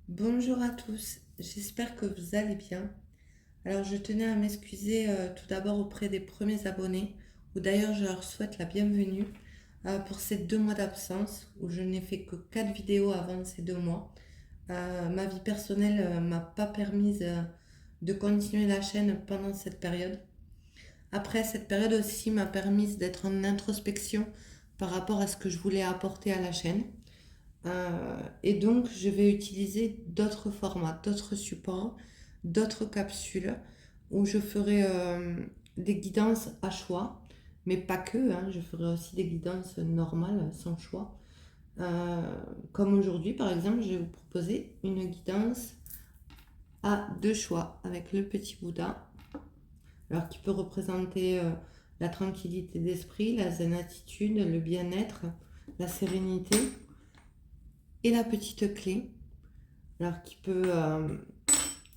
Bonjour à tous, j'espère que vous allez bien. Alors je tenais à m'excuser tout d'abord auprès des premiers abonnés, ou d'ailleurs je leur souhaite la bienvenue pour ces 2 mois d'absence où je n'ai fait que 4 vidéos avant ces 2 mois. Ma vie personnelle m'a pas permise de continuer la chaîne pendant cette période. Après, cette période aussi m'a permise d'être en introspection par rapport à ce que je voulais apporter à la chaîne. Et donc, je vais utiliser d'autres formats, d'autres supports, d'autres capsules où je ferai des guidances à choix, mais pas que, hein, je ferai aussi des guidances normales, sans choix. Euh, Comme aujourd'hui, par exemple, je vais vous proposer une guidance à 2 choix avec le petit Bouddha, alors qui peut représenter la tranquillité d'esprit, la zen attitude, le bien-être, la sérénité et la petite clé, alors qui peut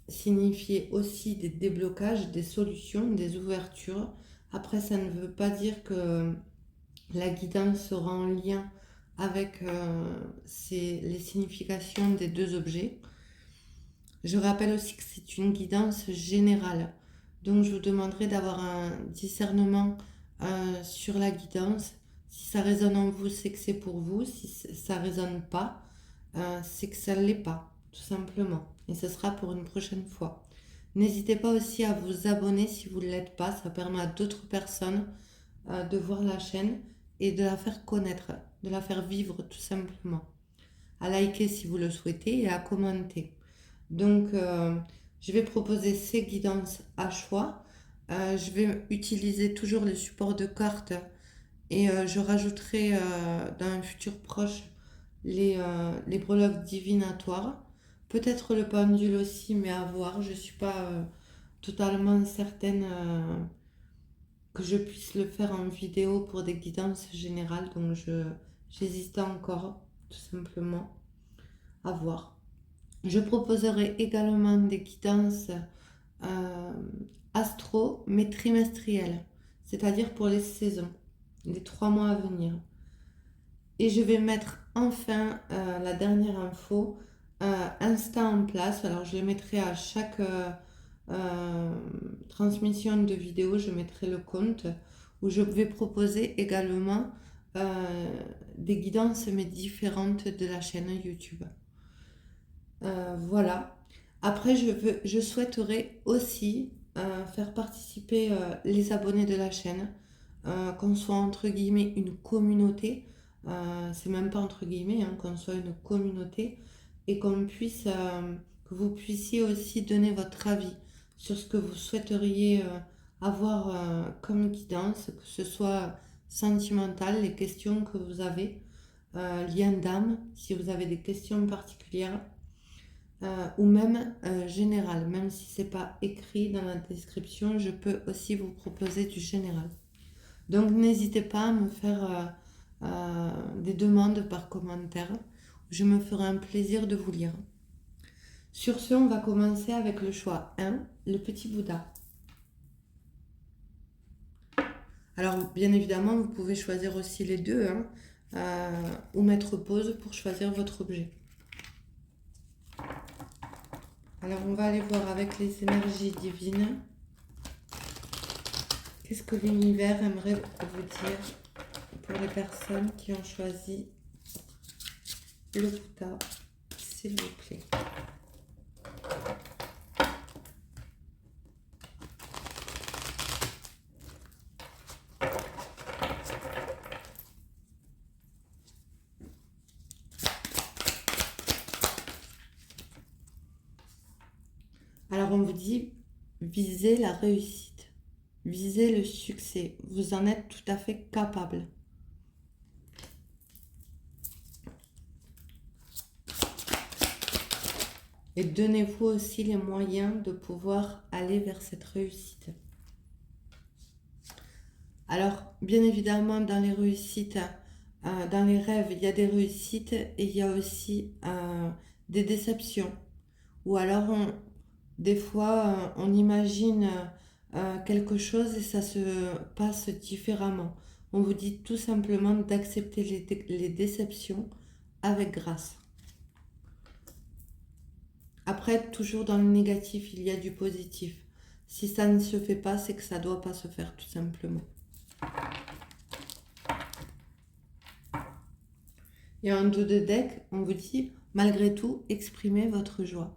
signifier aussi des déblocages, des solutions, des ouvertures. Après, ça ne veut pas dire que la guidance sera en lien avec les significations des deux objets. Je rappelle aussi que c'est une guidance générale. Donc, je vous demanderai d'avoir un discernement sur la guidance. Si ça résonne en vous, c'est que c'est pour vous. Si ça ne résonne pas, c'est que ça ne l'est pas, tout simplement. Et ce sera pour une prochaine fois. N'hésitez pas aussi à vous abonner si vous ne l'êtes pas. Ça permet à d'autres personnes de voir la chaîne et de la faire connaître, de la faire vivre tout simplement. À liker si vous le souhaitez et à commenter. Donc, je vais proposer ces guidances à choix. Je vais utiliser toujours le support de cartes et je rajouterai dans un futur proche les breloques divinatoires. Peut-être le pendule aussi, mais à voir. Je ne suis pas totalement certaine que je puisse le faire en vidéo pour des guidances générales. Donc, j'hésite encore, tout simplement, à voir. Je proposerai également des guidances euh, astro, mais trimestrielles, c'est-à-dire pour les saisons, les 3 mois à venir. Et je vais mettre enfin la dernière info, Insta en place. Alors je le mettrai à chaque transmission de vidéo, je mettrai le compte où je vais proposer également des guidances mais différentes de la chaîne YouTube. Voilà. Après, je souhaiterais aussi faire participer les abonnés de la chaîne, qu'on soit entre guillemets une communauté. C'est même pas entre guillemets, hein, qu'on soit une communauté et que vous puissiez aussi donner votre avis sur ce que vous souhaiteriez avoir comme guidance, que ce soit sentimental, les questions que vous avez, lien d'âme, si vous avez des questions particulières ou même général. Même si c'est pas écrit dans la description, je peux aussi vous proposer du général. Donc n'hésitez pas à me faire des demandes par commentaire. Je me ferai un plaisir de vous lire. Sur ce, on va commencer avec le choix 1, le petit Bouddha. Alors bien évidemment, vous pouvez choisir aussi les deux, hein, ou mettre pause pour choisir votre objet. Alors on va aller voir avec les énergies divines. Qu'est-ce que l'univers aimerait vous dire pour les personnes qui ont choisi le Bouddha, s'il vous plaît? Alors on vous dit, visez la réussite, visez le succès, vous en êtes tout à fait capable. Et donnez-vous aussi les moyens de pouvoir aller vers cette réussite. Alors, bien évidemment, dans les réussites, dans les rêves, il y a des réussites et il y a aussi des déceptions. Ou alors, des fois, on imagine quelque chose et ça se passe différemment. On vous dit tout simplement d'accepter les déceptions avec grâce. Après, toujours dans le négatif, il y a du positif. Si ça ne se fait pas, c'est que ça ne doit pas se faire, tout simplement. Et en dos de deck, on vous dit, malgré tout, exprimez votre joie.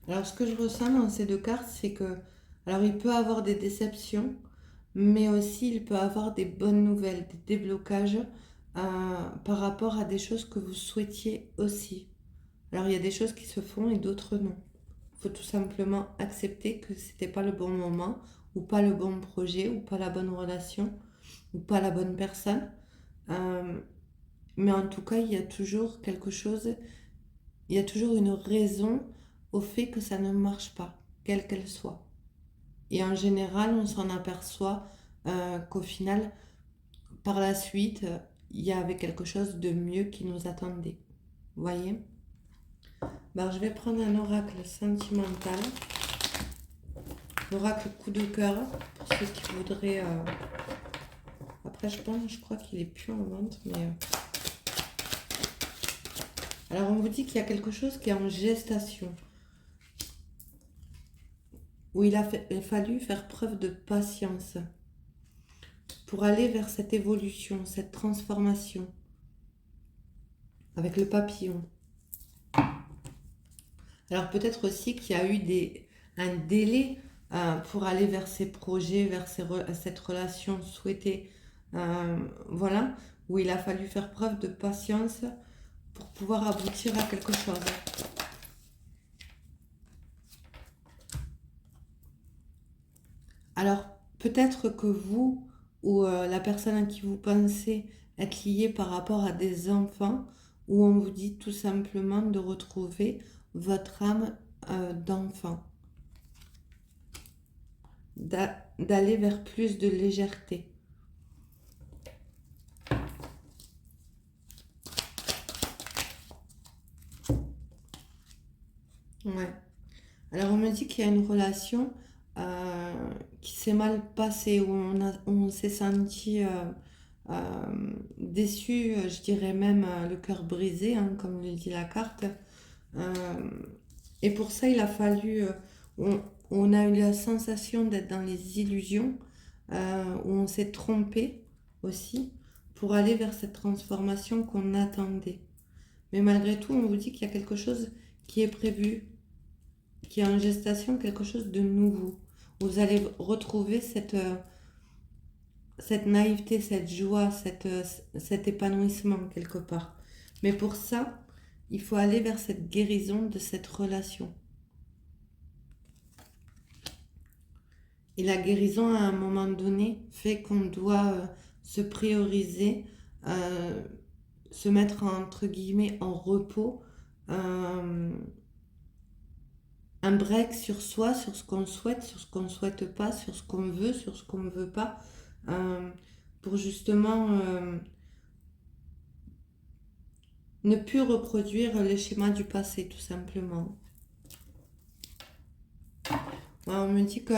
Alors, ce que je ressens dans ces deux cartes, c'est que, alors, il peut avoir des déceptions, mais aussi il peut avoir des bonnes nouvelles, des déblocages par rapport à des choses que vous souhaitiez aussi. Alors, il y a des choses qui se font et d'autres non. Il faut tout simplement accepter que c'était pas le bon moment, ou pas le bon projet, ou pas la bonne relation, ou pas la bonne personne. Euh, mais en tout cas, il y a toujours quelque chose, il y a toujours une raison au fait que ça ne marche pas, quelle qu'elle soit. Et en général, on s'en aperçoit qu'au final, par la suite, il y avait quelque chose de mieux qui nous attendait. Vous voyez? Ben, je vais prendre un oracle sentimental, l'oracle coup de cœur, pour ceux qui voudraient... Après, je crois qu'il est plus en vente, mais... Alors, on vous dit qu'il y a quelque chose qui est en gestation, où il a fallu faire preuve de patience pour aller vers cette évolution, cette transformation, avec le papillon. Alors peut-être aussi qu'il y a eu un délai pour aller vers ces projets, vers cette relation souhaitée, voilà, où il a fallu faire preuve de patience pour pouvoir aboutir à quelque chose. Alors peut-être que vous ou la personne à qui vous pensez être lié par rapport à des enfants, où on vous dit tout simplement de retrouver votre âme d'enfant, d'aller vers plus de légèreté. Ouais. Alors on me dit qu'il y a une relation qui s'est mal passée, où on s'est senti déçu, je dirais même le cœur brisé, hein, comme le dit la carte. Euh, et pour ça, il a fallu, on a eu la sensation d'être dans les illusions, où on s'est trompé aussi, pour aller vers cette transformation qu'on attendait. Mais malgré tout, on vous dit qu'il y a quelque chose qui est prévu, qui est en gestation, quelque chose de nouveau. Vous allez retrouver cette naïveté, cette joie, cet épanouissement quelque part. Mais pour ça, il faut aller vers cette guérison de cette relation. Et la guérison, à un moment donné, fait qu'on doit se prioriser, euh, se mettre entre guillemets en repos, un break sur soi, sur ce qu'on souhaite, sur ce qu'on ne souhaite pas, sur ce qu'on veut, sur ce qu'on ne veut pas, euh, pour justement ne plus reproduire les schémas du passé, tout simplement. Ouais, on me dit que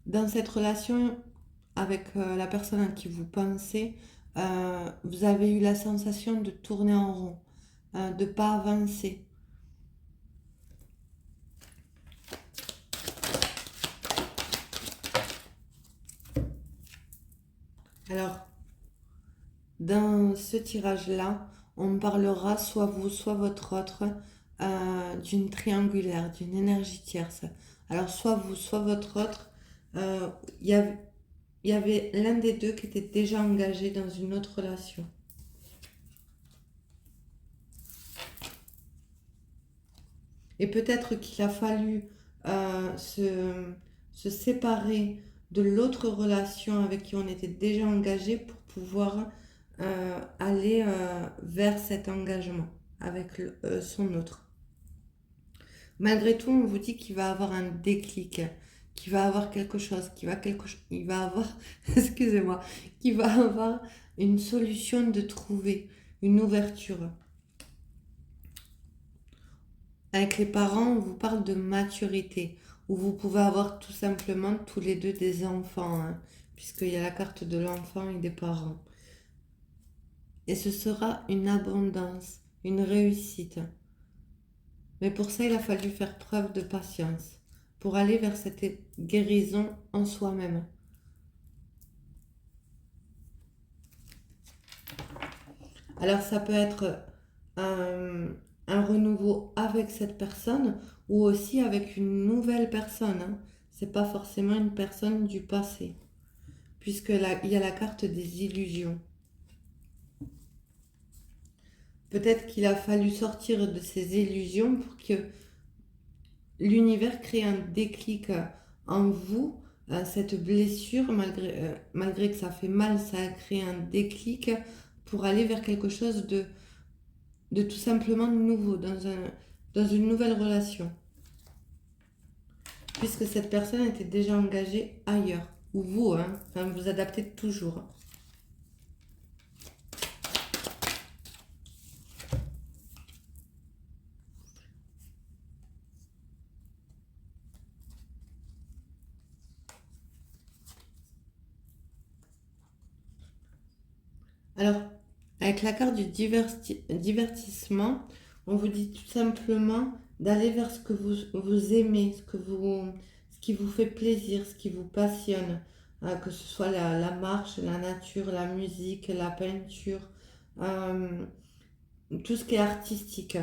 dans cette relation avec la personne à qui vous pensez, vous avez eu la sensation de tourner en rond, de ne pas avancer. Alors, dans ce tirage-là, on parlera soit vous, soit votre autre d'une triangulaire, d'une énergie tierce. Alors, soit vous, soit votre autre, il y avait l'un des deux qui était déjà engagé dans une autre relation. Et peut-être qu'il a fallu se séparer de l'autre relation avec qui on était déjà engagé pour pouvoir aller vers cet engagement avec son autre. Malgré tout, on vous dit qu'il va avoir un déclic, qu'il va avoir quelque chose, il va avoir, excusez-moi, qu'il va avoir une solution de trouver, une ouverture. Avec les parents, on vous parle de maturité, ou vous pouvez avoir tout simplement tous les deux des enfants, hein, puisqu'il y a la carte de l'enfant et des parents. Et ce sera une abondance, une réussite. Mais pour ça, il a fallu faire preuve de patience, pour aller vers cette guérison en soi-même. Alors ça peut être un renouveau avec cette personne ou aussi avec une nouvelle personne, hein. C'est pas forcément une personne du passé, puisque là, il y a la carte des illusions. Peut-être qu'il a fallu sortir de ces illusions pour que l'univers crée un déclic en vous. Cette blessure, malgré que ça fait mal, ça a créé un déclic pour aller vers quelque chose de tout simplement nouveau, dans une nouvelle relation. Puisque cette personne était déjà engagée ailleurs. Ou vous, hein, enfin, vous adaptez toujours. Alors, avec la carte du divertissement, on vous dit tout simplement d'aller vers ce que vous aimez, ce qui vous fait plaisir, ce qui vous passionne, que ce soit la marche, la nature, la musique, la peinture, euh, tout ce qui est artistique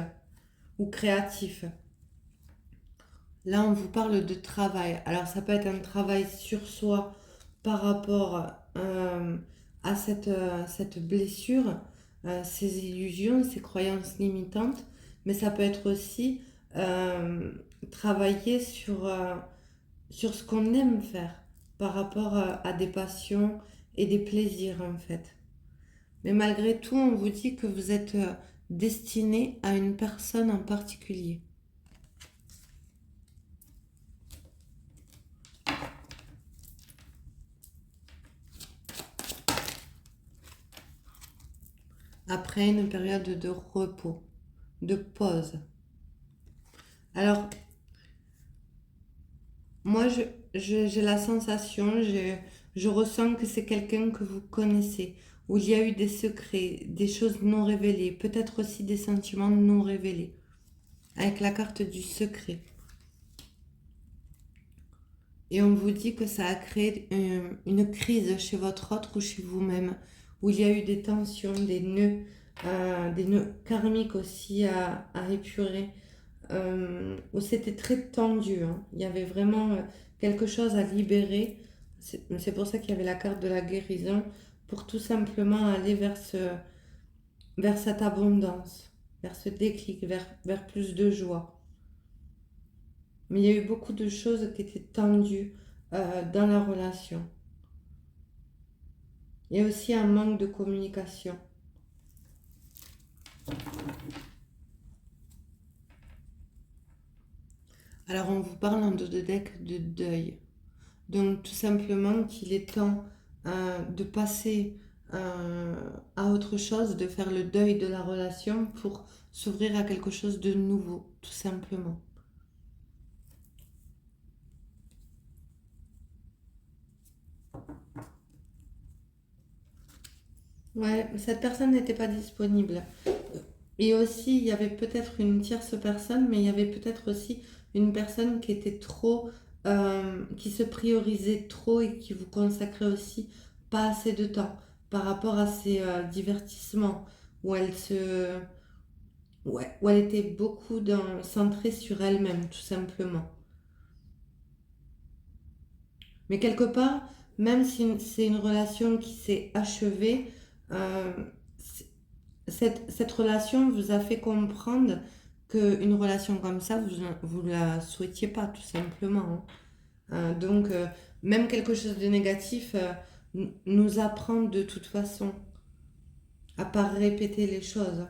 ou créatif. Là, on vous parle de travail. Alors, ça peut être un travail sur soi par rapport à cette blessure, ces illusions, ces croyances limitantes, mais ça peut être aussi euh, travailler sur ce qu'on aime faire par rapport à des passions et des plaisirs, en fait. Mais malgré tout, on vous dit que vous êtes destiné à une personne en particulier. Après une période de repos, de pause. Alors, moi, j'ai la sensation, je ressens que c'est quelqu'un que vous connaissez, où il y a eu des secrets, des choses non révélées, peut-être aussi des sentiments non révélés, avec la carte du secret. Et on vous dit que ça a créé une crise chez votre autre ou chez vous-même, où il y a eu des tensions, des nœuds karmiques aussi à épurer, où c'était très tendu, hein. Il y avait vraiment quelque chose à libérer. C'est pour ça qu'il y avait la carte de la guérison, pour tout simplement aller vers cette abondance, vers ce déclic, vers plus de joie. Mais il y a eu beaucoup de choses qui étaient tendues dans la relation. Il y a aussi un manque de communication. Alors on vous parle en dos de deck de deuil. Donc tout simplement qu'il est temps de passer à autre chose, de faire le deuil de la relation pour s'ouvrir à quelque chose de nouveau, tout simplement. Ouais, cette personne n'était pas disponible. Et aussi, il y avait peut-être une tierce personne, mais il y avait peut-être aussi une personne qui était trop, qui se priorisait trop et qui vous consacrait aussi pas assez de temps par rapport à ses divertissements, où ouais, où elle était beaucoup centrée sur elle-même, tout simplement. Mais quelque part, même si c'est une relation qui s'est achevée, euh, cette relation vous a fait comprendre qu'une relation comme ça, vous la souhaitiez pas, tout simplement, hein. Donc, même quelque chose de négatif nous apprend de toute façon, à pas répéter les choses.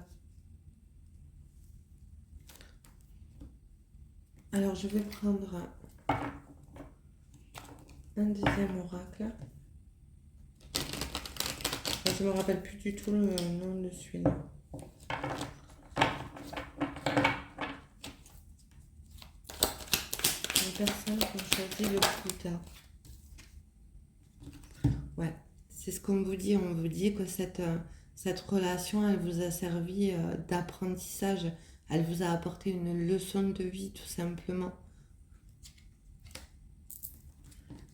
Alors, je vais prendre un deuxième oracle. Je me rappelle plus du tout le nom de celui-là. Une personne que ici le Pluta. Ouais, c'est ce qu'on vous dit. On vous dit que cette relation, elle vous a servi d'apprentissage. Elle vous a apporté une leçon de vie, tout simplement.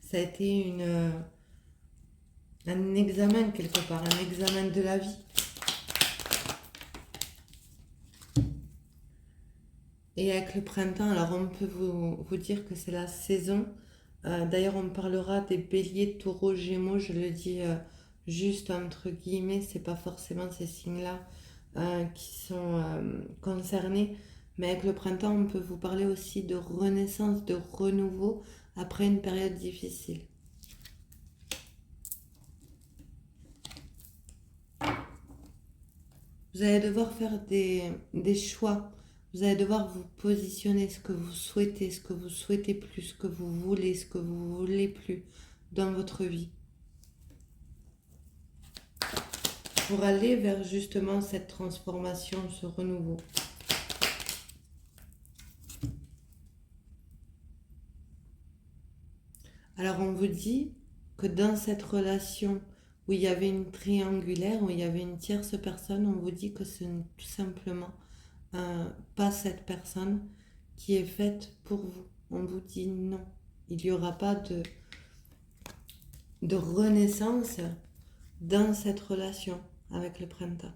Ça a été un examen quelque part, un examen de la vie. Et avec le printemps, alors on peut vous dire que c'est la saison. D'ailleurs, on parlera des béliers, taureaux, gémeaux. Je le dis juste entre guillemets, c'est pas forcément ces signes-là qui sont concernés. Mais avec le printemps, on peut vous parler aussi de renaissance, de renouveau après une période difficile. Vous allez devoir faire des choix. Vous allez devoir vous positionner, ce que vous souhaitez plus, ce que vous voulez, ce que vous voulez plus dans votre vie. Pour aller vers justement cette transformation, ce renouveau. Alors on vous dit que dans cette relation où il y avait une triangulaire, où il y avait une tierce personne, on vous dit que ce n'est tout simplement pas cette personne qui est faite pour vous. On vous dit non. Il n'y aura pas de renaissance dans cette relation avec le printemps.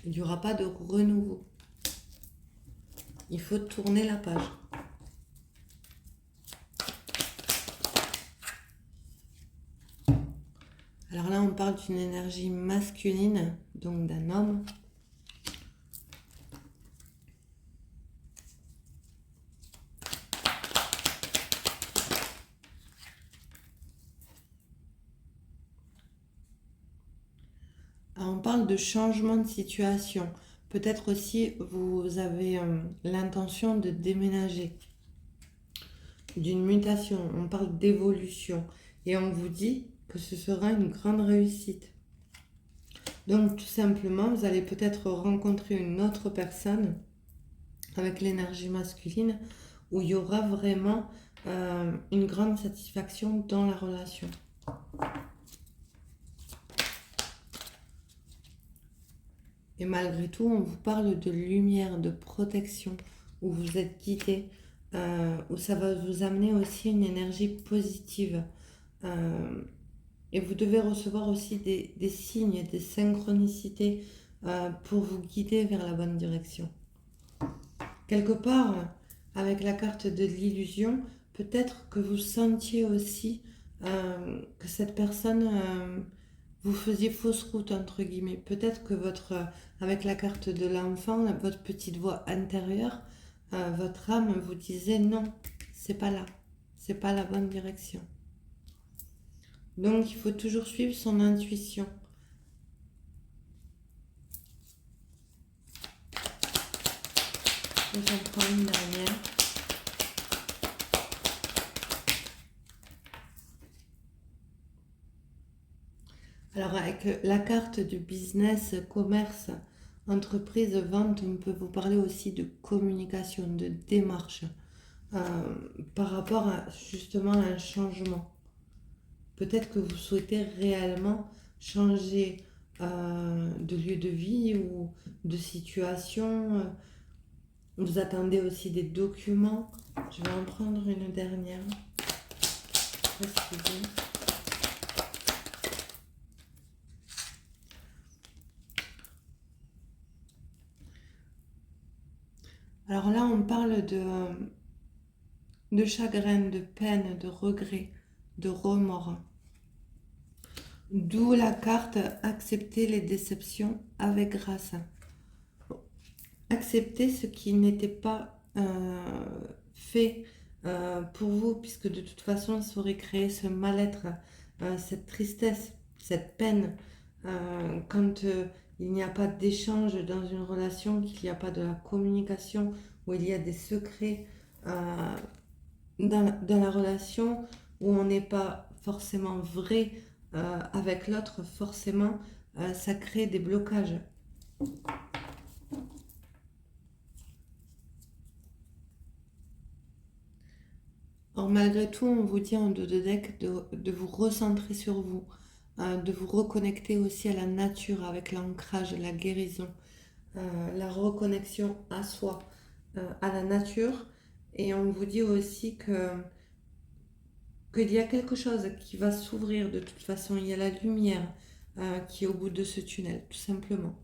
Il n'y aura pas de renouveau. Il faut tourner la page. Alors là, on parle d'une énergie masculine, donc d'un homme. Alors, on parle de changement de situation. Peut-être aussi vous avez l'intention de déménager, d'une mutation. On parle d'évolution. Et on vous dit que ce sera une grande réussite. Donc tout simplement, vous allez peut-être rencontrer une autre personne avec l'énergie masculine où il y aura vraiment une grande satisfaction dans la relation. Et malgré tout, on vous parle de lumière, de protection, où vous êtes guidé, où ça va vous amener aussi une énergie positive. Et vous devez recevoir aussi des signes, des synchronicités pour vous guider vers la bonne direction. Quelque part, avec la carte de l'illusion, peut-être que vous sentiez aussi que cette personne, vous faisiez fausse route, entre guillemets. Peut-être que avec la carte de l'enfant, votre petite voix intérieure, votre âme vous disait non, c'est pas là, c'est pas la bonne direction. Donc, il faut toujours suivre son intuition. J'en prends une dernière. Alors, avec la carte du business, commerce, entreprise, vente, on peut vous parler aussi de communication, de démarche par rapport à justement un changement. Peut-être que vous souhaitez réellement changer de lieu de vie ou de situation. Vous attendez aussi des documents. Je vais en prendre une dernière. Précisez. Alors là, on parle de chagrin, de peine, de regret, de remords. D'où la carte accepter les déceptions avec grâce. Accepter ce qui n'était pas fait pour vous, puisque de toute façon, ça aurait créé ce mal-être, cette tristesse, cette peine. Quand il n'y a pas d'échange dans une relation, qu'il n'y a pas de la communication, où il y a des secrets dans la relation, où on n'est pas forcément vrai avec l'autre, forcément, ça crée des blocages. Or, malgré tout, on vous dit en dos de deck de vous recentrer sur vous, de vous reconnecter aussi à la nature avec l'ancrage, la guérison, la reconnexion à soi, à la nature. Et on vous dit aussi qu'il y a quelque chose qui va s'ouvrir de toute façon. Il y a la lumière qui est au bout de ce tunnel, tout simplement.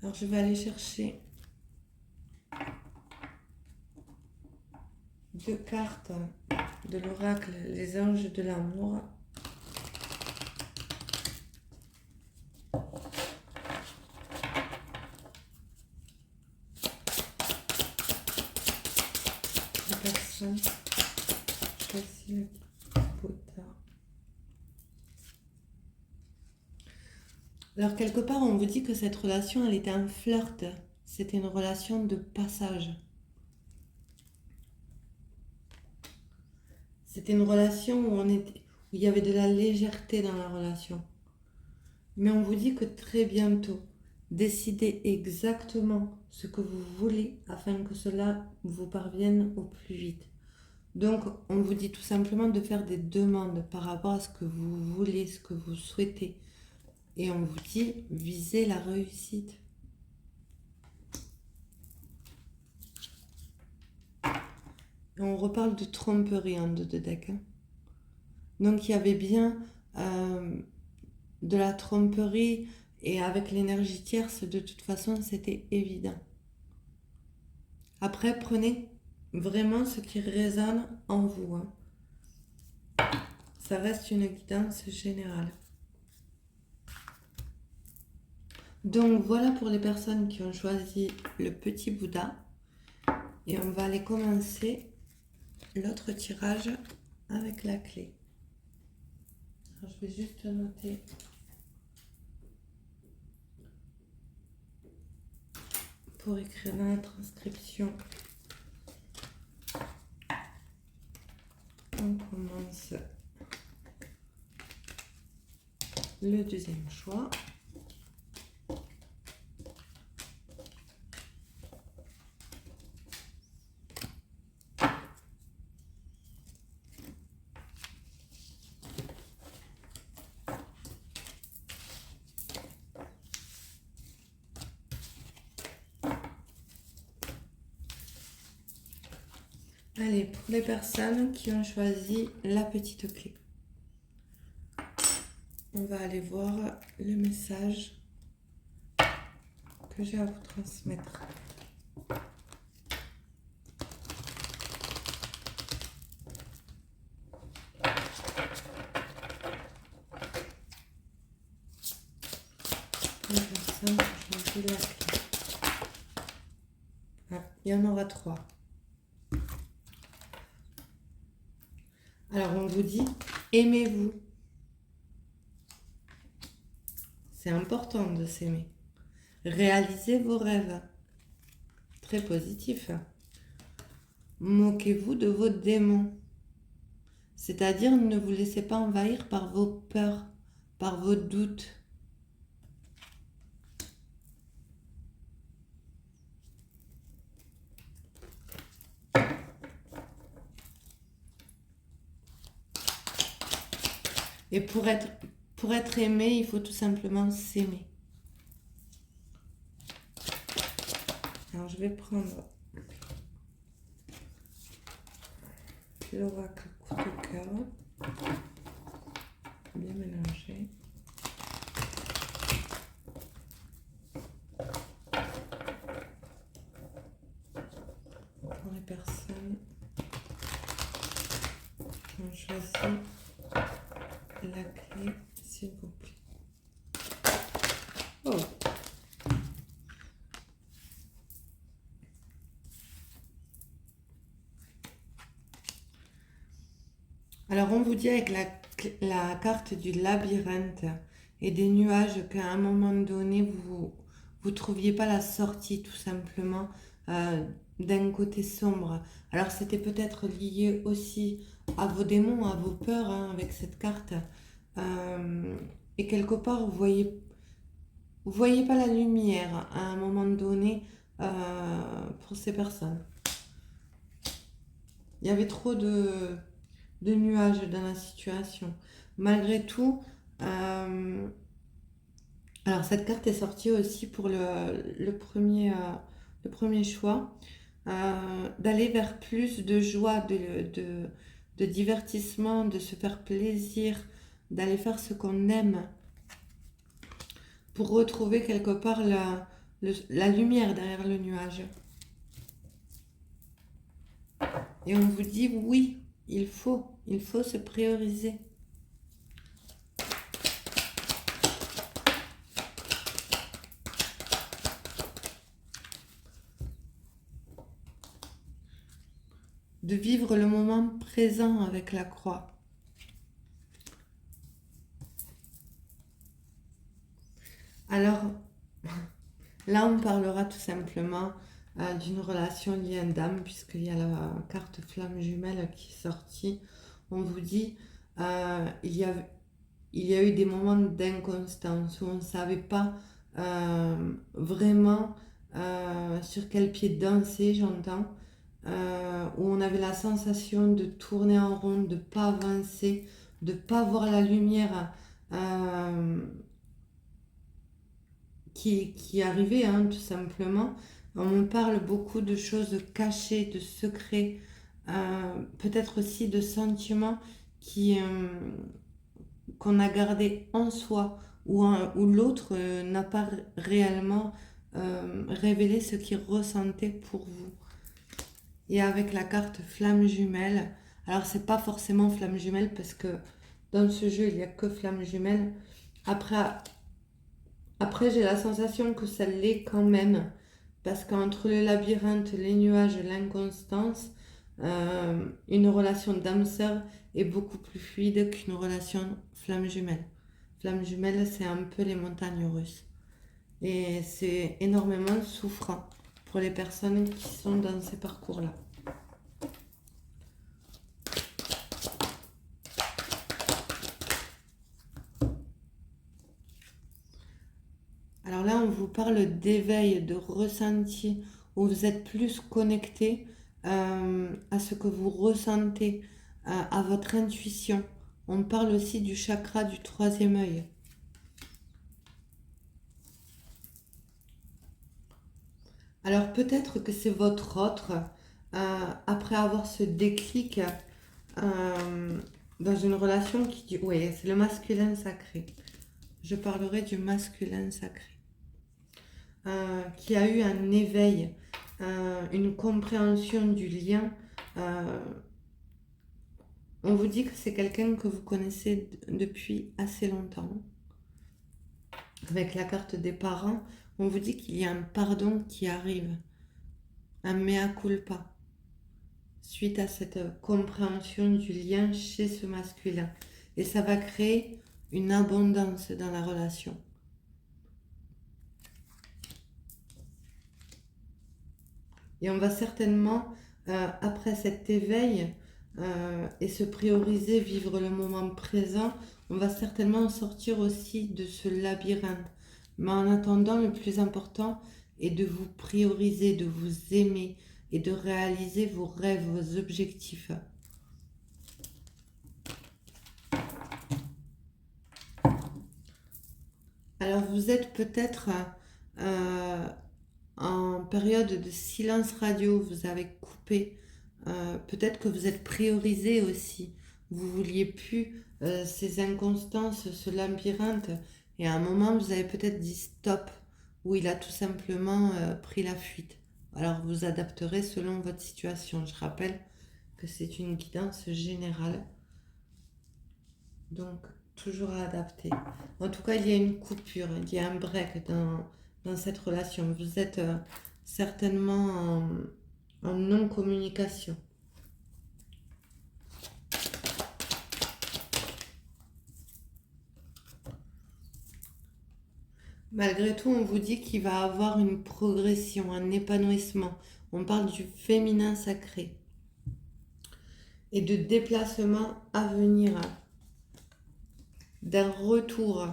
Alors, je vais aller chercher 2 cartes de l'oracle, les anges de l'amour. Les personnes choisissent le Bouddha. Alors, quelque part, on vous dit que cette relation, elle était un flirt. C'était une relation de passage. C'était une relation où il y avait de la légèreté dans la relation. Mais on vous dit que très bientôt, décidez exactement ce que vous voulez afin que cela vous parvienne au plus vite. Donc, on vous dit tout simplement de faire des demandes par rapport à ce que vous voulez, ce que vous souhaitez. Et on vous dit, visez la réussite. Et on reparle de tromperie en dos de deck. Donc, il y avait bien de la tromperie et avec l'énergie tierce, de toute façon, c'était évident. Après, prenez vraiment ce qui résonne en vous. Ça reste une guidance générale. Donc voilà pour les personnes qui ont choisi le petit Bouddha. Et on va aller commencer l'autre tirage avec la clé. Alors, je vais juste noter pour écrire dans la transcription. On commence le deuxième choix. Allez, pour les personnes qui ont choisi la petite clé, on va aller voir le message que j'ai à vous transmettre. Pour les personnes qui ont choisi la clé. Ah, il y en aura 3. Alors, on vous dit, aimez-vous. C'est important de s'aimer. Réalisez vos rêves. Très positif. Moquez-vous de vos démons. C'est-à-dire, ne vous laissez pas envahir par vos peurs, par vos doutes. Et pour être aimé, il faut tout simplement s'aimer. Alors, je vais prendre l'oracle coup de cœur. Bien mélanger. Pour les personnes qui ont choisi la clé, s'il vous plaît. Oh! Alors, on vous dit avec la carte du labyrinthe et des nuages qu'à un moment donné, vous ne trouviez pas la sortie, tout simplement, d'un côté sombre. Alors, c'était peut-être lié aussi à vos démons, à vos peurs, avec cette carte. Et quelque part, vous voyez pas la lumière à un moment donné pour pour ces personnes. Il y avait trop de nuages dans la situation. Malgré tout, alors cette carte est sortie aussi pour le premier choix, d'aller vers plus de joie, de divertissement, de se faire plaisir, d'aller faire ce qu'on aime pour retrouver quelque part la lumière derrière le nuage. Et on vous dit oui, il faut se prioriser. De vivre le moment présent avec la croix. Alors, là, on parlera tout simplement d'une relation liée à une dame, puisqu'il y a la carte flamme jumelle qui est sortie. On vous dit, il y a eu des moments d'inconstance où on ne savait pas vraiment sur quel pied danser, j'entends, où on avait la sensation de tourner en rond, de ne pas avancer, de ne pas voir la lumière qui arrivait, hein, tout simplement. On me parle beaucoup de choses cachées, de secrets, peut-être aussi de sentiments qu'on a gardés en soi, ou l'autre n'a pas réellement révélé ce qu'il ressentait pour vous. Et avec la carte flamme jumelle, alors c'est pas forcément flamme jumelle parce que dans ce jeu il n'y a que flamme jumelle. Après, j'ai la sensation que ça l'est quand même, parce qu'entre le labyrinthe, les nuages, l'inconstance, une relation d'âme sœur est beaucoup plus fluide qu'une relation flamme jumelle. Flamme jumelle, c'est un peu les montagnes russes. Et c'est énormément souffrant pour les personnes qui sont dans ces parcours-là. Alors là, on vous parle d'éveil, de ressenti, où vous êtes plus connecté à ce que vous ressentez, à votre intuition. On parle aussi du chakra du troisième œil. Alors peut-être que c'est votre autre, après avoir ce déclic dans une relation qui dit, oui, c'est le masculin sacré. Je parlerai du masculin sacré. Qui a eu un éveil, une compréhension du lien. On vous dit que c'est quelqu'un que vous connaissez depuis assez longtemps. Avec la carte des parents, on vous dit qu'il y a un pardon qui arrive, un mea culpa, suite à cette compréhension du lien chez ce masculin. Et ça va créer une abondance dans la relation. Et on va certainement, après cet éveil, et se prioriser, vivre le moment présent, on va certainement sortir aussi de ce labyrinthe. Mais en attendant, le plus important est de vous prioriser, de vous aimer et de réaliser vos rêves, vos objectifs. Alors vous êtes peut-être en période de silence radio, vous avez coupé. Peut-être que vous êtes priorisé aussi. Vous vouliez plus ces inconstances, ce labyrinthe. Et à un moment, vous avez peut-être dit stop, ou il a tout simplement pris la fuite. Alors vous adapterez selon votre situation. Je rappelle que c'est une guidance générale. Donc, toujours à adapter. En tout cas, il y a une coupure, il y a un break dans cette relation. Vous êtes certainement en non-communication. Malgré tout, on vous dit qu'il va avoir une progression, un épanouissement. On parle du féminin sacré et de déplacement à venir, d'un retour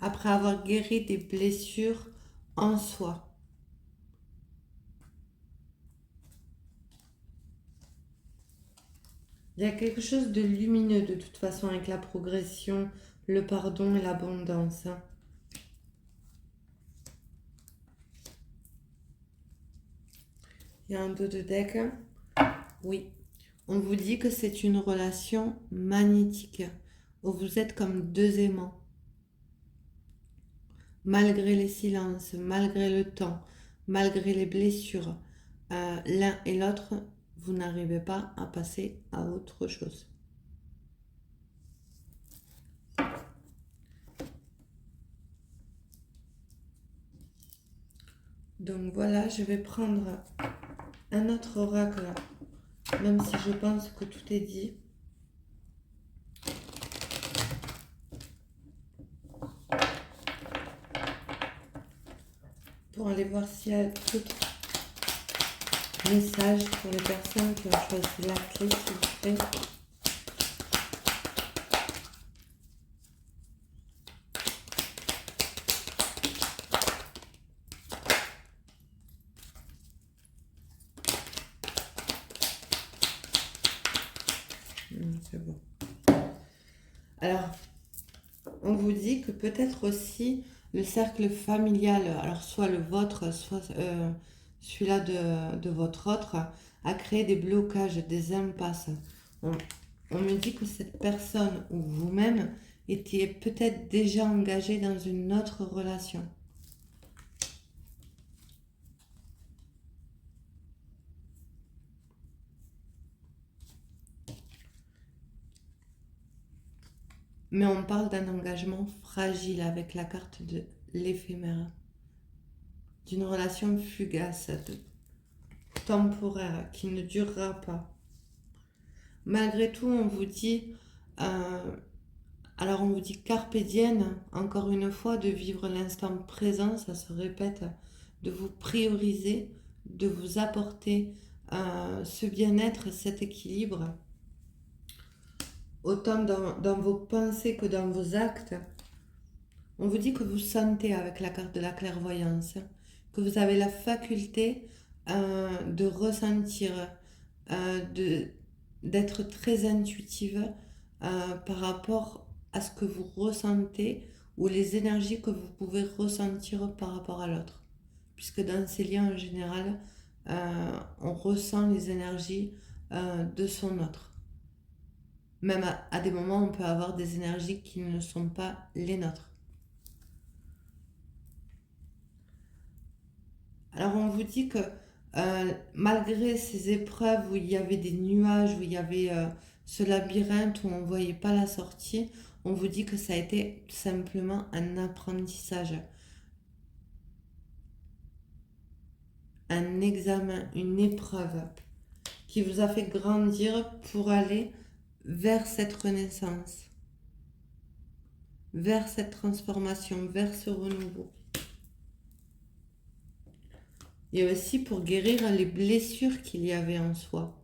après avoir guéri des blessures en soi. Il y a quelque chose de lumineux de toute façon avec la progression, le pardon et l'abondance. Il y a un dos de deck. Oui. On vous dit que c'est une relation magnétique, où vous êtes comme deux aimants. Malgré les silences, malgré le temps, malgré les blessures, l'un et l'autre, vous n'arrivez pas à passer à autre chose. Donc voilà, je vais prendre un autre oracle, même si je pense que tout est dit. Pour aller voir s'il y a d'autres messages pour les personnes qui ont choisi la clé, s'il vous plaît. C'est bon. Alors, on vous dit que peut-être aussi le cercle familial, alors soit le vôtre, soit celui-là de votre autre, a créé des blocages, des impasses. On me dit que cette personne ou vous-même étiez peut-être déjà engagé dans une autre relation. Mais on parle d'un engagement fragile avec la carte de l'éphémère, d'une relation fugace, temporaire, qui ne durera pas. Malgré tout, on vous dit, alors on vous dit carpe diem, encore une fois, de vivre l'instant présent, ça se répète, de vous prioriser, de vous apporter ce bien-être, cet équilibre, autant dans vos pensées que dans vos actes. On vous dit que vous sentez avec la carte de la clairvoyance, que vous avez la faculté de ressentir, d'être très intuitive par rapport à ce que vous ressentez ou les énergies que vous pouvez ressentir par rapport à l'autre. Puisque dans ces liens en général, on ressent les énergies de son autre. Même à des moments, on peut avoir des énergies qui ne sont pas les nôtres. Alors on vous dit que malgré ces épreuves où il y avait des nuages, où il y avait ce labyrinthe où on ne voyait pas la sortie, on vous dit que ça a été simplement un apprentissage, un examen, une épreuve qui vous a fait grandir pour aller vers cette renaissance, vers cette transformation, vers ce renouveau. Et aussi pour guérir les blessures qu'il y avait en soi.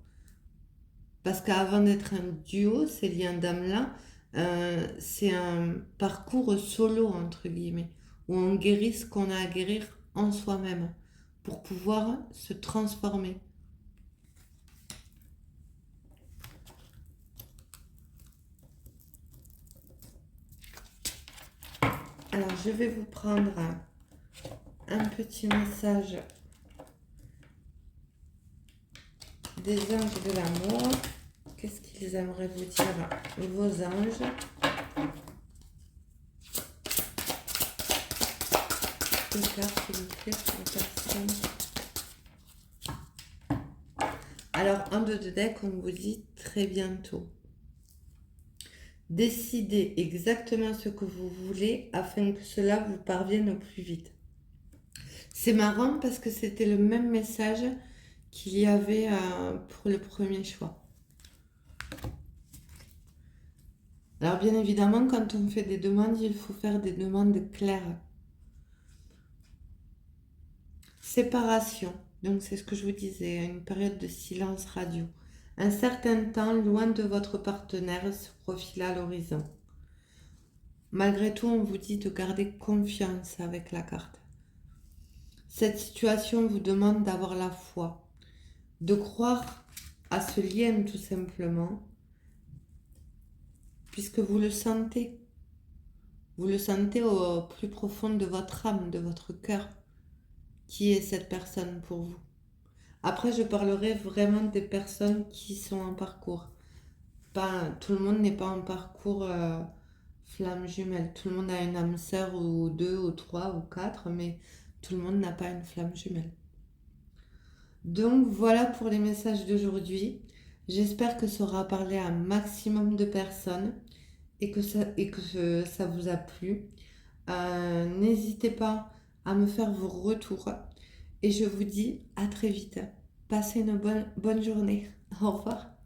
Parce qu'avant d'être un duo, ces liens d'âme-là, c'est un parcours solo, entre guillemets, où on guérit ce qu'on a à guérir en soi-même pour pouvoir se transformer. Alors, je vais vous prendre un petit message des anges de l'amour. Qu'est-ce qu'ils aimeraient vous dire, vos anges? Une carte, s'il vous plaît, pour la personne. Alors, en deux de deck, on vous dit très bientôt. Décidez exactement ce que vous voulez afin que cela vous parvienne au plus vite. C'est marrant parce que c'était le même message qu'il y avait pour le premier choix. Alors bien évidemment, quand on fait des demandes, il faut faire des demandes claires. Séparation, donc c'est ce que je vous disais, une période de silence radio. Un certain temps loin de votre partenaire se profile à l'horizon. Malgré tout, on vous dit de garder confiance avec la carte. Cette situation vous demande d'avoir la foi, de croire à ce lien tout simplement, puisque vous le sentez. Vous le sentez au plus profond de votre âme, de votre cœur, qui est cette personne pour vous. Après, je parlerai vraiment des personnes qui sont en parcours. Pas, tout le monde n'est pas en parcours flamme jumelle. Tout le monde a une âme sœur ou deux ou trois ou quatre, mais tout le monde n'a pas une flamme jumelle. Donc voilà pour les messages d'aujourd'hui. J'espère que ça aura parlé à un maximum de personnes et que ça vous a plu. N'hésitez pas à me faire vos retours et je vous dis à très vite. Passez une bonne journée. Au revoir.